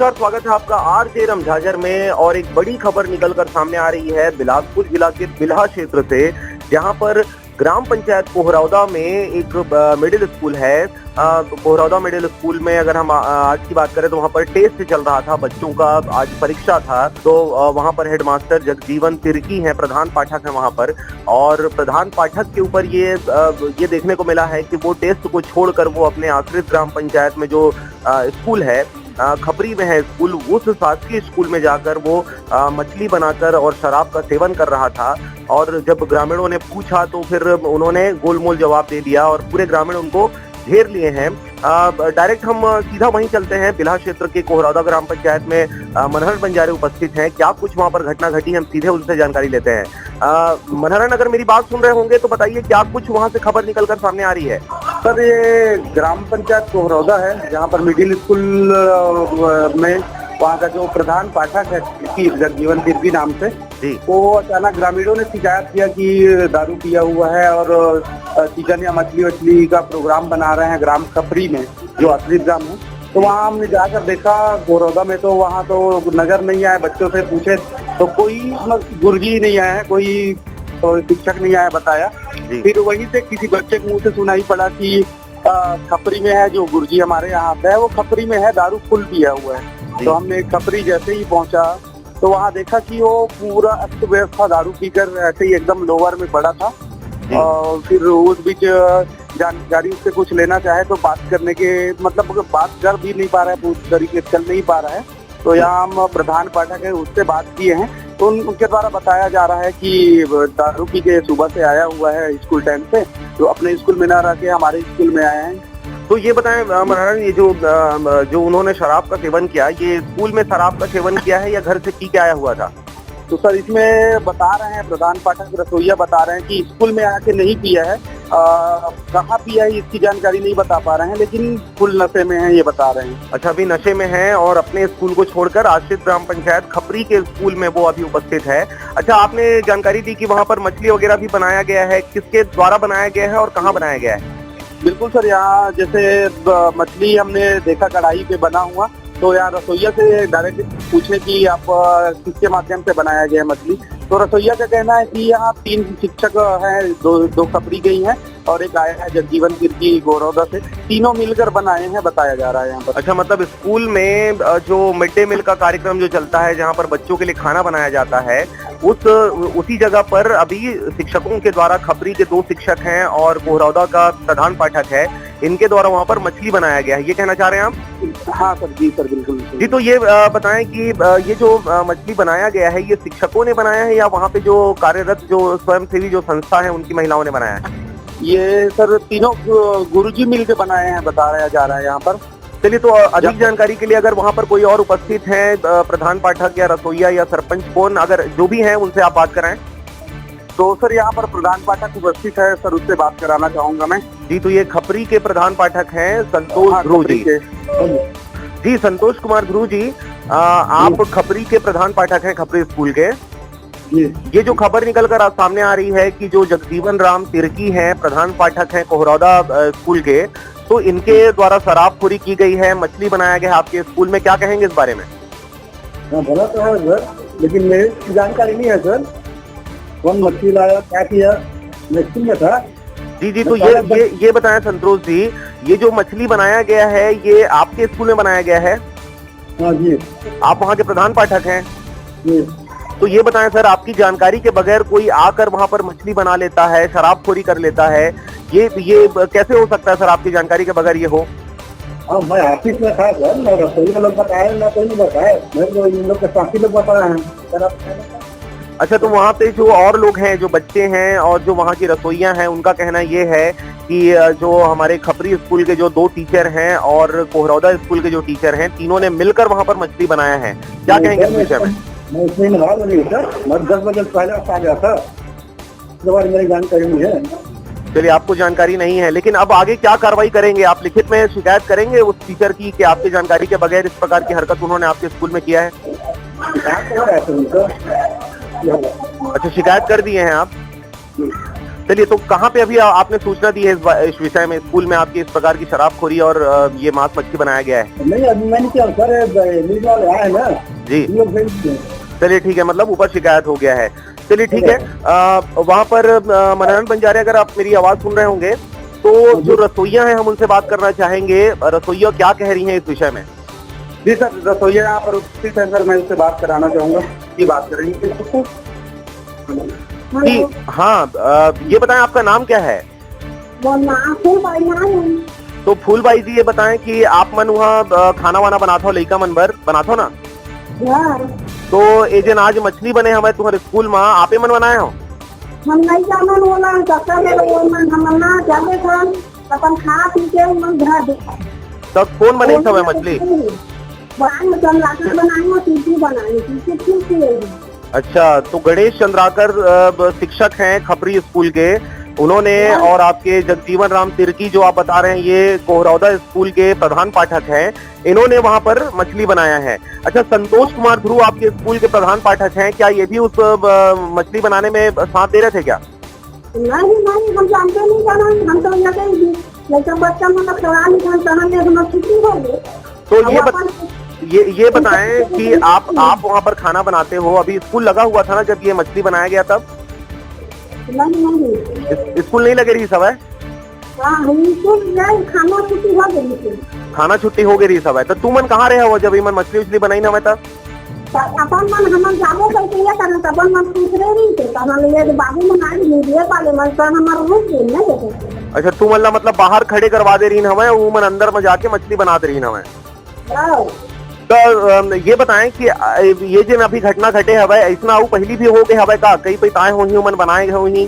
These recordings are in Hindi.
नमस्कार, स्वागत है आपका आरजे रमझाझर में। और एक बड़ी खबर निकलकर सामने आ रही है बिलासपुर जिला के बिल्हा क्षेत्र से, जहां पर ग्राम पंचायत कोहरौदा में एक मिडिल स्कूल है। कोहरौदा मिडिल स्कूल में अगर हम आज की बात करें तो वहां पर टेस्ट चल रहा था, बच्चों का आज परीक्षा था। तो वहां पर हेडमास्टर जगजीवन तिर्की हैं, प्रधान पाठक हैं वहां पर। और प्रधान पाठक के ऊपर ये देखने को मिला है कि वो टेस्ट को छोड़कर वो अपने आश्रित ग्राम पंचायत में जो स्कूल है, खपरी में है स्कूल, उस शासकीय स्कूल में जाकर वो मछली बनाकर और शराब का सेवन कर रहा था। और जब ग्रामीणों ने पूछा तो फिर उन्होंने गोलमोल जवाब दे दिया और पूरे ग्रामीण उनको घेर लिए हैं। डायरेक्ट हम सीधा वहीं चलते हैं। बिल्हा क्षेत्र के कोहरौदा ग्राम पंचायत में मनहर बंजारे उपस्थित हैं। क्या कुछ वहां पर घटना घटी, हम सीधे उनसे जानकारी लेते हैं। मनहरन, अगर मेरी बात सुन रहे होंगे तो बताइए क्या कुछ वहां से खबर निकलकर सामने आ रही है। सर, ये ग्राम पंचायत कोहरौदा है, जहाँ पर मिडिल स्कूल में वहाँ का जो प्रधान पाठक है जगजीवन तिर्की नाम से, वो अचानक ग्रामीणों ने शिकायत किया कि दारू पिया हुआ है और चिकन या मछली वछली का प्रोग्राम बना रहे हैं ग्राम खपरी में, जो आश्रित ग्राम है। तो वहाँ हमने जाकर देखा कोहरौदा में, तो वहाँ तो नजर नहीं आया। बच्चों से पूछे तो कोई गुरुजी नहीं आया है, कोई शिक्षक नहीं आया बताया। फिर वहीं से किसी बच्चे के मुंह से सुनाई पड़ा कि खपरी में है, जो गुरुजी हमारे यहाँ आता है वो खपरी में है, दारू फुल पिया हुआ है। तो हमने खपरी जैसे ही पहुंचा तो वहाँ देखा कि वो पूरा अस्त व्यस्त था, दारू पीकर ऐसे ही एकदम लोअर में पड़ा था। और फिर उस बीच जानकारी उससे कुछ लेना चाहे तो बात करने के मतलब बात कर भी नहीं पा रहा है, पूरी तरीके से चल नहीं पा रहा है। तो यहाँ हम प्रधान पाठक है, उससे बात किए हैं तो उनके द्वारा बताया जा रहा है कि दारू पी के सुबह से आया हुआ है स्कूल टाइम से, तो अपने स्कूल में ना रह के हमारे स्कूल में आए हैं। तो ये बताएं मनहरन, ये जो उन्होंने शराब का सेवन किया, ये स्कूल में शराब का सेवन किया है या घर से पी के आया हुआ था? तो सर, इसमें बता रहे हैं प्रधान पाठक रसोईया बता रहे हैं कि स्कूल में आके नहीं पिया है। कहाँ पिया है इसकी जानकारी नहीं बता पा रहे हैं, लेकिन फुल नशे में है ये बता रहे हैं। अच्छा, अभी नशे में है और अपने स्कूल को छोड़कर आश्रित ग्राम पंचायत खपरी के स्कूल में वो अभी उपस्थित है। अच्छा, आपने जानकारी दी कि वहाँ पर मछली वगैरह भी बनाया गया है, किसके द्वारा बनाया गया है और कहाँ बनाया गया है? बिल्कुल सर, यहाँ जैसे मछली हमने देखा कढ़ाई पे बना हुआ, तो यहाँ रसोईया से डायरेक्ट पूछे कि आप किसके माध्यम से बनाया गया है मछली। तो रसोईया का कहना है कि यहाँ 3 शिक्षक हैं, दो खपरी गई हैं और एक आया है जगजीवन तिर्की कोहरौदा से, तीनों मिलकर बनाए हैं, बताया जा रहा है यहाँ पर। अच्छा, मतलब स्कूल में जो मिड डे मील का कार्यक्रम जो चलता है, जहाँ पर बच्चों के लिए खाना बनाया जाता है, उसी जगह पर अभी शिक्षकों के द्वारा, खपरी के 2 शिक्षक हैं और कोहरौदा का प्रधान पाठक है, इनके द्वारा वहाँ पर मछली बनाया गया है, ये कहना चाह रहे हैं आप? हाँ सर, जी सर, बिल्कुल जी। तो ये बताएं कि ये जो मछली बनाया गया है, ये शिक्षकों ने बनाया है या वहाँ पे जो कार्यरत जो स्वयंसेवी जो संस्था है उनकी महिलाओं ने बनाया है? ये सर तीनों गुरुजी मिलकर बनाए हैं, बताया जा रहा है यहाँ पर। चलिए, तो अधिक जानकारी के लिए अगर वहाँ पर कोई और उपस्थित है, प्रधान पाठक या रसोईया या सरपंच, कौन अगर जो भी है उनसे आप बात कराएं। तो सर, यहाँ पर प्रधान पाठक उपस्थित है सर, उससे बात कराना चाहूंगा मैं। जी, तो ये खपरी के प्रधान पाठक हैं संतोष ध्रुव जी। जी, संतोष कुमार ध्रुव जी, आप खपरी के प्रधान पाठक हैं, खपरी स्कूल के। ये जो खबर निकल कर सामने आ रही है कि जो जगजीवन राम तिर्की हैं, प्रधान पाठक हैं कोहरौदा स्कूल के, तो इनके द्वारा शराबखोरी की गई है, मछली बनाया गया है आपके स्कूल में, क्या कहेंगे इस बारे में? भला तो है सर, लेकिन मेरी जानकारी नहीं है सर, कौन मछली लाया, क्या किया, मैं स्कूल में था। जी, तो ये बताएं संतोष जी, ये जो मछली बनाया गया है ये आपके स्कूल में बनाया गया है? हाँ जी। आप वहाँ के प्रधान पाठक हैं जी। तो ये बताएं सर, आपकी जानकारी के बगैर कोई आकर वहाँ पर मछली बना लेता है, शराबखोरी कर लेता है, ये कैसे हो सकता है सर, आपकी जानकारी के बगैर ये हो? हाँ, मैं ऑफिस में था सर, मैं रसोई लोग बताया ना, कोई नहीं बताया, मेरे को इन लोग के साथी लोग बताया है। अच्छा, तो वहाँ पे जो और लोग हैं, जो बच्चे हैं और जो वहाँ की रसोइयाँ हैं, उनका कहना ये है कि जो हमारे खपरी स्कूल के जो 2 टीचर हैं और कोहरौदा स्कूल के जो टीचर हैं, तीनों ने मिलकर वहाँ पर मछली बनाया है, क्या कहेंगे इस विषय में? मैं उसमें इन्वॉल्व नहीं हूँ सर, मैं 10 बजे पहले आ गया था, इसके बाद मेरी जानकारी नहीं है। चलिए, आपको जानकारी नहीं है, लेकिन अब आगे क्या कार्रवाई करेंगे? आप लिखित में शिकायत करेंगे उस टीचर की कि आपकी जानकारी के बगैर इस प्रकार की हरकत उन्होंने आपके स्कूल में किया है? अच्छा, शिकायत कर दिए हैं आप? चलिए, तो कहाँ पे अभी आपने सूचना दी है इस विषय में, स्कूल में आपकी इस प्रकार की शराबखोरी और ये मांस मच्छी बनाया गया है? नहीं, अभी मैंने क्या सर, न्यूज़ वाले आए ना जी। चलिए ठीक है, मतलब ऊपर शिकायत हो गया है। चलिए ठीक है, वहाँ पर मनोरंजन बंजारे, अगर आप मेरी आवाज सुन रहे होंगे तो जो रसोइया हैं हम उनसे बात करना चाहेंगे। रसोइया क्या कह रही हैं इस विषय में? जी सर, रसोइया यहाँ पर उपस्थित है सर, मैं उससे बात कराना चाहूँगा कि बात कर रही है। जी हाँ, ये बताएं आपका नाम क्या है? तो फूलबाई जी, ये बताएं कि आप मन वहाँ खाना वाना बनाता हो, लइका मन बर बनाता हो ना? तो ए जन आज मछली बने हमारे तुम्हारे स्कूल में, आपे मन बनाए हो? हम नहीं जानन होला कक्का ले वो मन हम ना जाने खान अपन खा पी के मन घर दे। तब कौन बने सब मछली? बनाई तो लाकर बनाई, टीटी बनाई, टीटी ठीक है। अच्छा, तो गणेश चंद्राकर शिक्षक हैं खपरी स्कूल के, उन्होंने और आपके जगजीवन राम तिर्की जो आप बता रहे हैं ये कोहरौदा स्कूल के प्रधान पाठक हैं, इन्होंने वहां पर मछली बनाया है। अच्छा, संतोष कुमार ध्रुव आपके स्कूल के प्रधान पाठक हैं, क्या ये भी उस मछली बनाने में साथ दे रहे थे क्या? नहीं, हम जानते नहीं, जाना हम तो लेकिन बच्चा मतलब सवाल नहीं छुट्टी हो गई। तो ये बताएं कि आप वहाँ पर खाना बनाते हो, अभी स्कूल लगा हुआ था ना जब ये मछली बनाया गया तब? नहीं, स्कूल नहीं लगे रही सब है? खाना छुट्टी हो गई सब है। तो तू मन कहाँ रहे हो जब मन मछली उछली बनाई ना? मैं तब अपन मन हम जाबो करके ये करन तब मन दूसरे नहीं थे, तब ले बाबू मन आए मीडिया वाले मन सर हमारा रुक गए ना देखे। अच्छा, तू मतलब बाहर खड़े करवा दे रही हमें, वो मन अंदर में जाके मछली बना दे रही हमें। तो ये बताएं कि ये जिन अभी घटना घटे हवे, ऐसा आऊ पहली भी हो गए हवे का? कई पैताए हो ही मन बनाए गए ही?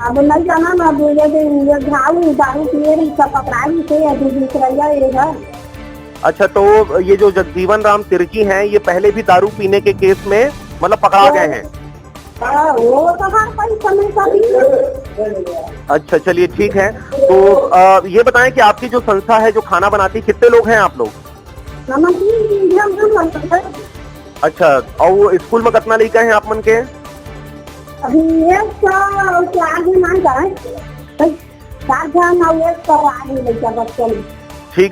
अब नहीं जाना ना, ये घाव दारू पिए रही सब पकड़ाई से अभी दूसरा ये है। अच्छा, तो ये जो जगजीवन राम तिर्की हैं, ये पहले भी दारू पीने के केस में मतलब पकड़ा गए हैं? वो तो हर कोई समय का भी। अच्छा, चलिए ठीक है। तो ये बताएं कि आपकी जो संस्था है जो खाना बनाती, कितने लोग हैं आप लोग? अच्छा, और स्कूल में कितना लड़का है आप मन के? अभी एक आगे मान जाए 4 जन और एक आगे लड़का बच्चे।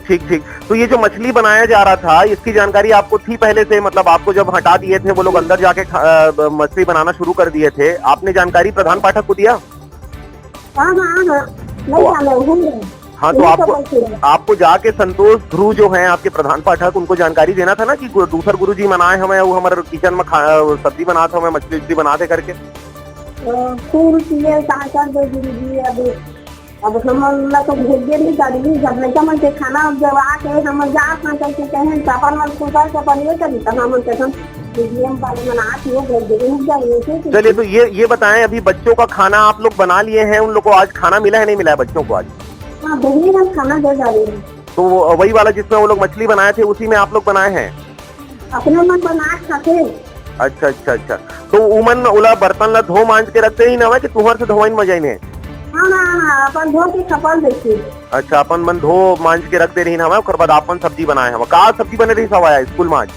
ठीक। तो ये जो मछली बनाया जा रहा था, इसकी जानकारी आपको थी पहले से? मतलब आपको जब हटा दिए थे वो लोग अंदर जाके मछली बनाना शुरू कर दिए थे, आपने जानकारी प्रधान पाठक को दिया? हाँ, तो आपको जाके संतोष ध्रुव जो हैं आपके प्रधान पाठक, उनको जानकारी देना था ना कि दूसर गुरुजी मनाए हमें, वो हमारे किचन में सब्जी बनाते हमें, मछली उछली बनाते करके। अब हम तो भेजे नहीं करी, जब लड़का मन के खाना जब आके हम जा करके कहें चापन मन सुपर के पनिए करी तो हम कहते मीडियम वाले मन आती हो भेज दे। चलिए, तो ये बताएं, अभी बच्चों का खाना आप लोग बना लिए हैं, उन लोग को आज खाना मिला है नहीं मिला है बच्चों को आज? हाँ, हम खाना दे जा रहे हैं। तो वही वाला जिसमें वो लोग मछली बनाए थे उसी में आप लोग बनाए हैं? अपने मन बना खाते। अच्छा। तो उमन उला बर्तन ला धो मांझ के रखते ही ना कि तुहर से धोवाइन मजा ने? हाँ, अपन धो के खपल देती। अच्छा, अपन मन धो मांझ के रख दे रही ना, उसके बाद अपन सब्जी बनाए हम। का सब्जी बने रही सवाया स्कूल में आज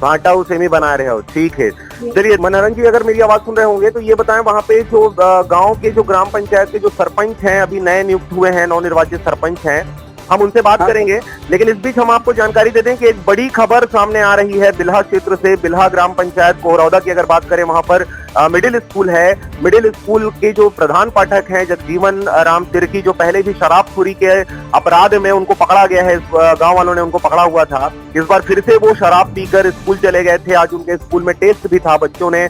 भाटा और सेमी बना रहे हो? ठीक है। चलिए मनोरंजन जी, अगर मेरी आवाज सुन रहे होंगे तो ये बताएं, वहाँ पे जो गांव के जो ग्राम पंचायत के जो सरपंच हैं, अभी नए नियुक्त हुए हैं, नवनिर्वाचित सरपंच हैं, हम उनसे बात करेंगे। लेकिन इस बीच हम आपको जानकारी दे दें कि एक बड़ी खबर सामने आ रही है बिल्हा क्षेत्र से। बिल्हा ग्राम पंचायत कोहरौदा की अगर बात करें, वहां पर मिडिल स्कूल है। मिडिल स्कूल के जो प्रधान पाठक हैं जगजीवन राम तिर्की, जो पहले भी शराबखोरी के अपराध में उनको पकड़ा गया है, गांव वालों ने उनको पकड़ा हुआ था। इस बार फिर से वो शराब पीकर स्कूल चले गए थे। आज उनके स्कूल में टेस्ट भी था, बच्चों ने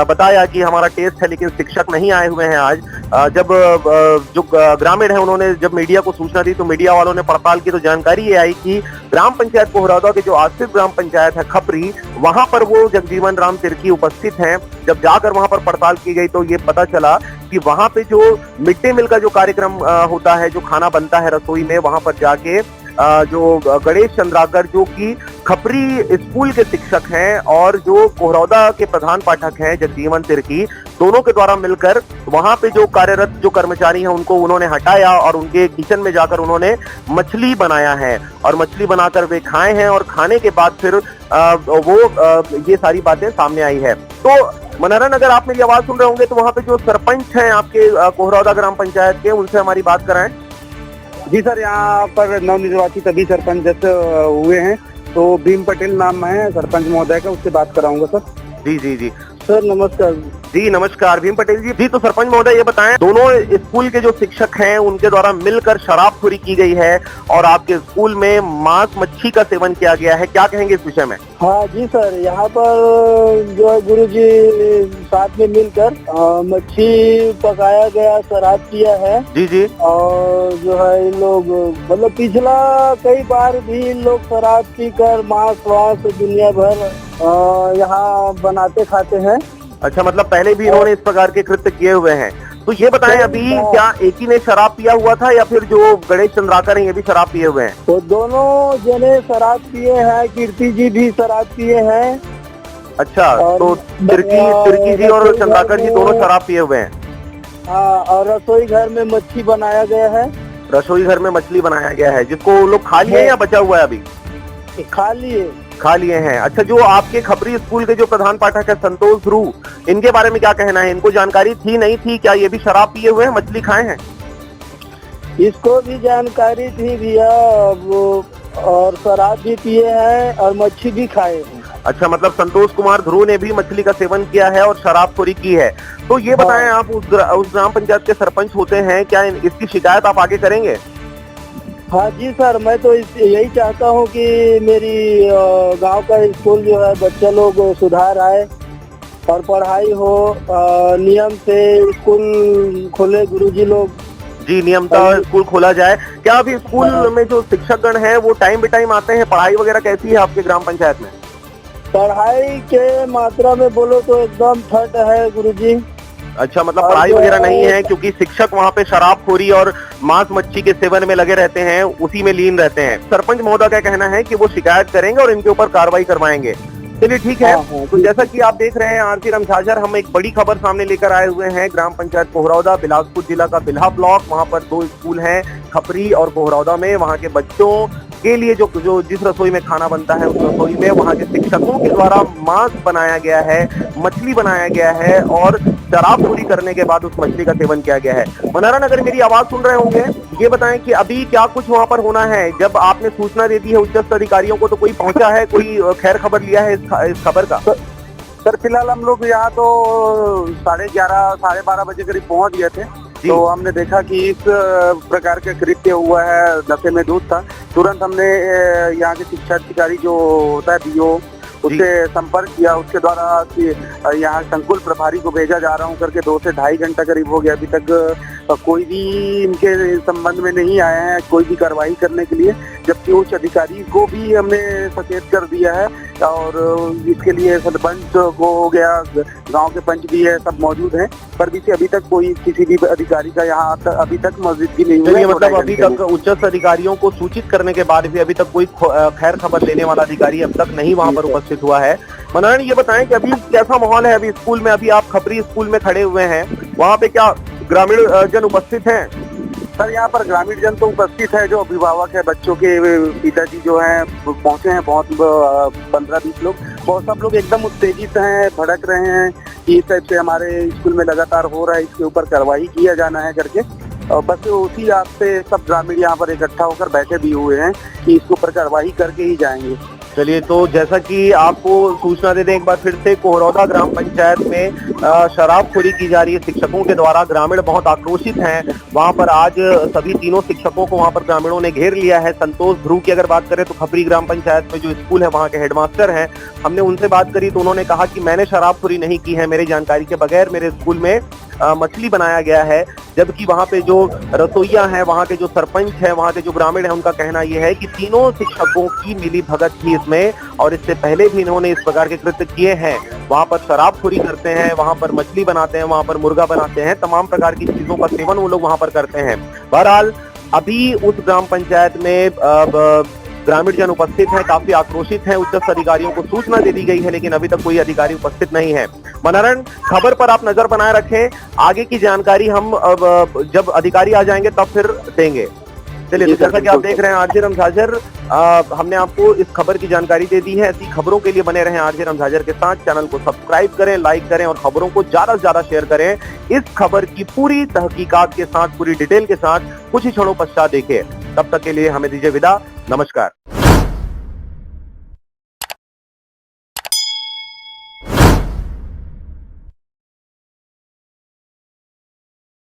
बताया कि हमारा टेस्ट है लेकिन शिक्षक नहीं आए हुए हैं आज। जब जो ग्रामीण है उन्होंने जब मीडिया को सूचना दी तो मीडिया वालों ने पड़ताल की तो जानकारी ये आई कि ग्राम पंचायत कोहरौदा के जो आश्रित ग्राम पंचायत है खपरी, वहां पर वो जगजीवन राम तिर्की उपस्थित हैं। जब जाकर वहां पर पड़ताल की गई तो ये पता चला कि वहां पे जो मिड डे मील का जो कार्यक्रम होता है, जो खाना बनता है रसोई में, वहां पर जाके जो गणेश चंद्राकर जो कि खपरी स्कूल के शिक्षक हैं और जो कोहरौदा के प्रधान पाठक हैं जगजीवन तिर्की, दोनों के द्वारा मिलकर वहां पे जो कार्यरत जो कर्मचारी हैं उनको उन्होंने हटाया और उनके किचन में जाकर उन्होंने मछली बनाया है और मछली बनाकर वे खाए हैं। और खाने के बाद फिर ये सारी बातें सामने आई है। तो मनोहरन, अगर आप मेरी आवाज सुन रहे होंगे तो वहाँ पे जो सरपंच हैं आपके कोहरौदा ग्राम पंचायत के, उनसे हमारी बात कराएं। जी सर, यहाँ पर नवनिर्वाचित अभी सरपंच हुए हैं, तो भीम पटेल नाम है सरपंच महोदय का, उससे बात कराऊंगा सर। जी जी जी सर नमस्कार। जी नमस्कार भीम पटेल जी। जी तो सरपंच महोदय ये बताएं, दोनों स्कूल के जो शिक्षक हैं उनके द्वारा मिलकर शराबखोरी की गई है और आपके स्कूल में मांस मच्छी का सेवन किया गया है, क्या कहेंगे इस विषय में? हाँ जी सर, यहाँ पर जो है गुरुजी साथ में मिलकर मच्छी पकाया गया, शराब किया है। जी जी। और जो है इन लोग मतलब पिछला कई बार भी इन लोग शराब पीकर मांस वास दुनिया भर यहाँ बनाते खाते हैं। अच्छा, मतलब पहले भी इन्होंने इस प्रकार के कृत्य किए हुए हैं। तो ये बताएं, अभी क्या एक ही ने शराब पिया हुआ था या फिर जो गणेश चंद्राकर हैं ये भी शराब पिए हुए हैं? तो दोनों जने शराब पिए हैं, कीर्ति जी भी शराब पिए हैं। अच्छा, तो तिर्की जी और चंद्राकर जी दोनों शराब पिए हुए हैं। हाँ, और रसोई घर में मच्छी बनाया गया है। रसोई घर में मछली बनाया गया है, जिसको लोग खा लिए या बचा हुआ है? अभी खा लिए हैं। अच्छा, जो आपके खपरी स्कूल के जो प्रधान पाठक है संतोष ध्रुव, इनके बारे में क्या कहना है? इनको जानकारी थी नहीं थी, क्या ये भी शराब पिए हुए हैं, मछली खाए हैं? इसको भी जानकारी थी भैया, और शराब भी पिए हैं और मच्छी भी खाए हैं। अच्छा, मतलब संतोष कुमार ध्रुव ने भी मछली का सेवन किया है और शराबखोरी की है। तो ये बताएं, आप उस ग्राम पंचायत के सरपंच होते हैं, क्या इसकी शिकायत आप आगे करेंगे? हाँ जी सर, मैं तो यही चाहता हूँ कि मेरी गांव का स्कूल जो है बच्चा लोग सुधार आए और पढ़ाई हो, नियम से स्कूल खोले गुरुजी लोग। जी, नियमता स्कूल खोला जाए। क्या अभी स्कूल में जो शिक्षकगण हैं वो टाइम बे टाइम आते हैं? पढ़ाई वगैरह कैसी है आपके ग्राम पंचायत में? पढ़ाई के मात्रा में बोलो तो एकदम ठट है गुरुजी। अच्छा, मतलब पढ़ाई वगैरह नहीं है, क्योंकि शिक्षक वहाँ पे शराबखोरी और मांस मच्छी के सेवन में लगे रहते हैं, उसी में लीन रहते हैं। सरपंच महोदय का कहना है कि वो शिकायत करेंगे और इनके ऊपर कार्रवाई करवाएंगे। चलिए ठीक है। तो जैसा कि आप देख रहे हैं आरती रामझाझर, हम एक बड़ी खबर सामने लेकर आए हुए हैं। ग्राम पंचायत कोहरौदा, बिलासपुर जिला का बिल्हा ब्लॉक, वहाँ पर 2 स्कूल हैं, खपरी और कोहरौदा में। वहाँ के बच्चों के लिए जो जिस रसोई में खाना बनता है उस रसोई में वहाँ के शिक्षकों के द्वारा मांस बनाया गया है, मछली बनाया गया है और शराबखोरी करने के बाद उस मछली का सेवन किया गया है। मनोहरन, अगर मेरी आवाज सुन रहे होंगे, ये बताएं कि अभी क्या कुछ वहाँ पर होना है? जब आपने सूचना दे दी है उच्च अधिकारियों को, तो कोई पहुंचा है, कोई खैर खबर लिया है इस खबर का? सर फिलहाल हम लोग यहाँ तो 11:30 साढ़े 12 बजे करीब पहुँच गए थे। तो हमने देखा कि इस प्रकार का कृत्य हुआ है, नशे में धुत था। तुरंत हमने यहाँ के शिक्षा अधिकारी जो होता है बीओ, उससे संपर्क किया। उसके द्वारा कि यहाँ संकुल प्रभारी को भेजा जा रहा हूँ करके 2 से ढाई घंटा करीब हो गया। अभी तक कोई भी इनके संबंध में नहीं आया है कोई भी कार्रवाई करने के लिए, जबकि उच्च अधिकारी को भी हमने सचेत कर दिया है। और इसके लिए सरपंच को हो गया, गांव के पंच भी है, सब मौजूद हैं, पर भी अभी तक कोई किसी भी अधिकारी का यहाँ अभी तक मौजूदगी नहीं हुई है। मतलब अभी तक उच्च अधिकारियों को सूचित करने के बाद भी अभी तक कोई खैर खबर लेने वाला अधिकारी अब तक नहीं वहाँ पर उपस्थित हुआ है। मनोहरन, ये बताएं कि अभी कैसा माहौल है अभी स्कूल में? अभी आप खपरी स्कूल में खड़े हुए हैं, वहाँ पे क्या ग्रामीण जन उपस्थित हैं? सर यहाँ पर ग्रामीण जन तो उपस्थित है, जो अभिभावक है, बच्चों के पिताजी जो हैं पहुँचे हैं, बहुत 15-20 लोग। बहुत सब लोग एकदम उत्तेजित हैं, भड़क रहे हैं कि इस टाइप से हमारे स्कूल में लगातार हो रहा है, इसके ऊपर कार्रवाई किया जाना है करके। और बस उसी आप से सब ग्रामीण यहाँ पर इकट्ठा होकर बैठे भी हुए हैं कि इसके ऊपर कार्रवाई करके ही जाएंगे। चलिए, तो जैसा कि आपको सूचना दे दें एक बार फिर से, कोहरौदा ग्राम पंचायत में शराबखोरी की जा रही है शिक्षकों के द्वारा। ग्रामीण बहुत आक्रोशित हैं। वहां पर आज सभी तीनों शिक्षकों को वहां पर ग्रामीणों ने घेर लिया है। संतोष ध्रुव की अगर बात करें तो खपरी ग्राम पंचायत में जो स्कूल है वहां के हेडमास्टर हैं, हमने उनसे बात करी तो उन्होंने कहा कि मैंने शराबखोरी नहीं की है, मेरी जानकारी के बगैर मेरे स्कूल में मछली बनाया गया है। जबकि वहाँ पे जो रसोइया हैं, वहाँ के जो सरपंच हैं, वहाँ के जो ग्रामीण हैं, उनका कहना यह है कि तीनों शिक्षकों की मिली भगत थी इसमें, और इससे पहले भी इन्होंने इस प्रकार के कृत्य किए हैं। वहाँ पर शराबखोरी करते हैं, वहाँ पर मछली बनाते हैं, वहाँ पर मुर्गा बनाते हैं, तमाम प्रकार की चीजों का सेवन वो लोग वहाँ पर करते हैं। बहरहाल अभी उस ग्राम पंचायत में ग्रामीण जन उपस्थित हैं, काफी आक्रोशित हैं। उच्च अधिकारियों को सूचना दे दी गई है, लेकिन अभी तक कोई अधिकारी उपस्थित नहीं है। मनोहरन, खबर पर आप नजर बनाए रखें, आगे की जानकारी हम जब अधिकारी आ जाएंगे तब फिर देंगे। चलिए, तो जैसा कि आप देख रहे हैं आरजे रमझाजर, हमने आपको इस खबर की जानकारी दे दी है। ऐसी खबरों के लिए बने रहें आरजे रमझाजर के साथ। चैनल को सब्सक्राइब करें, लाइक करें और खबरों को ज्यादा से ज्यादा शेयर करें। इस खबर की पूरी तहकीकात के साथ, पूरी डिटेल के साथ कुछ ही क्षणों पश्चात देखें। तब तक के लिए हमें दीजिए विदा। नमस्कार।